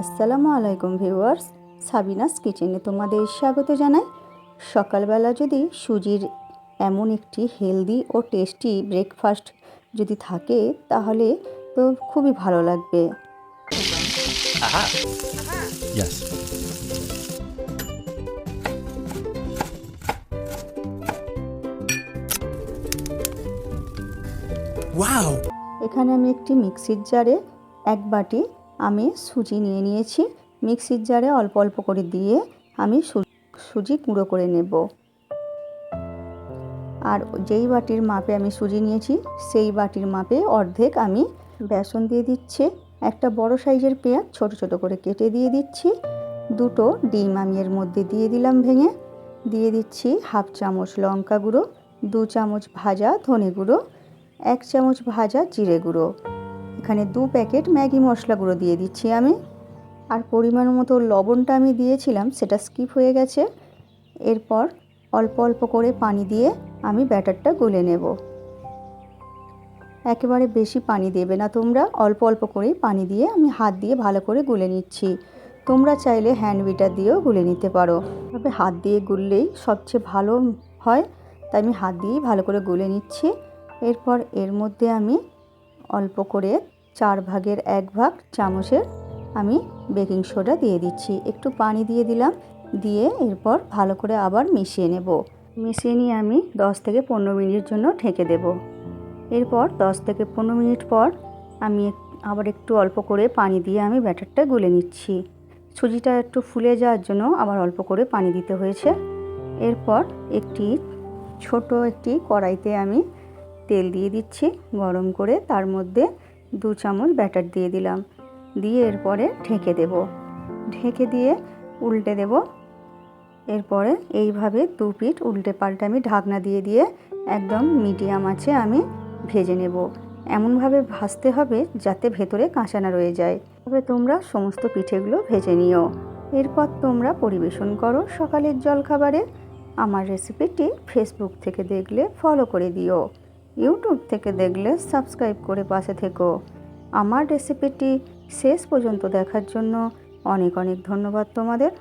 আসসালামু আলাইকুম viewers, Sabinus কিচেনে তোমাদের স্বাগত জানাই। সকালবেলা যদি সুজির এমন একটি হেলদি ও টেস্টি ব্রেকফাস্ট যদি থাকে তাহলে তো খুবই ভালো লাগবে। Aha. Yes. Wow. এখানে আমি একটি মিক্সির জারে এক বাটি আমি সুজি নিয়ে নিয়েছি। মিক্সির জারে অল্প অল্প করে দিয়ে আমি সুজি গুঁড়ো করে নেব। আর যেই বাটির মাপে আমি সুজি নিয়েছি সেই বাটির মাপে অর্ধেক আমি বেসন দিয়ে দিচ্ছি। একটা বড় সাইজের পেঁয়াজ ছোট ছোট করে কেটে দিয়ে দিচ্ছি। দুটো ডিম আমি এর মধ্যে দিয়ে দিলাম ভেঙে। দিয়ে দিচ্ছি হাফ চামচ লঙ্কা গুঁড়ো, 2 চামচ ভাজা ধনে গুঁড়ো, 1 চামচ ভাজা জিরে গুঁড়ো। এখানে 2 প্যাকেট ম্যাগি মশলা গুঁড়ো দিয়ে দিচ্ছি আমি। আর পরিমাণ মতো লবণটা আমি দিয়েছিলাম সেটা স্কিপ হয়ে গেছে। এরপর অল্প অল্প করে পানি দিয়ে আমি ব্যাটারটা গুলে নেব। একেবারে বেশি পানি দেবে না তোমরা, অল্প অল্প করেই পানি দিয়ে আমি হাত দিয়ে ভালো করে গুলে নিচ্ছি। তোমরা চাইলে হ্যান্ড বিটার দিয়েও গুলে নিতে পারো, তবে হাত দিয়ে গুললেই সবচেয়ে ভালো হয়, তাই আমি হাত দিয়েই ভালো করে গুলে নিচ্ছি। এরপর এর মধ্যে আমি অল্প করে 4 ভাগের 1 ভাগ চামচের আমি বেকিং সোডা দিয়ে দিচ্ছি। একটু পানি দিয়ে দিলাম, দিয়ে এরপর ভালো করে আবার মিশিয়ে নেব। মিশিয়ে নিয়ে আমি 10 থেকে 15 মিনিটের জন্য ঢেকে দেব। এরপর 10 থেকে 15 মিনিট পর আমি আবার একটু অল্প করে পানি দিয়ে আমি ব্যাটারটা গুলে নিচ্ছি। সুজিটা একটু ফুলে যাওয়ার জন্য আবার অল্প করে পানি দিতে হয়েছে। এরপর ছোট একটি কড়াইতে আমি তেল দিয়ে দিচ্ছি গরম করে, তার মধ্যে 2 চামচ ব্যাটার দিয়ে দিলাম, দিয়ে এরপরে ঢেকে দেব। ঢেকে দিয়ে উল্টে দেব। এরপরে এইভাবে 2 পিঠ উল্টে পাল্টে আমি ঢাকনা দিয়ে দিয়ে একদম মিডিয়াম আঁচে আমি ভেজে নেব। এমনভাবে ভাজতে হবে যাতে ভেতরে কাঁচা না রয়ে যায়। তবে তোমরা সমস্ত পিঠেগুলো ভেজে নিও। এরপর তোমরা পরিবেশন করো সকালের জলখাবারে। আমার রেসিপিটি ফেসবুক থেকে দেখলে ফলো করে দিও, ইউটিউব থেকে দেখলে সাবস্ক্রাইব করে পাশে থেকো। আমার রেসিপিটি শেষ পর্যন্ত দেখার জন্য অনেক অনেক ধন্যবাদ তোমাদের।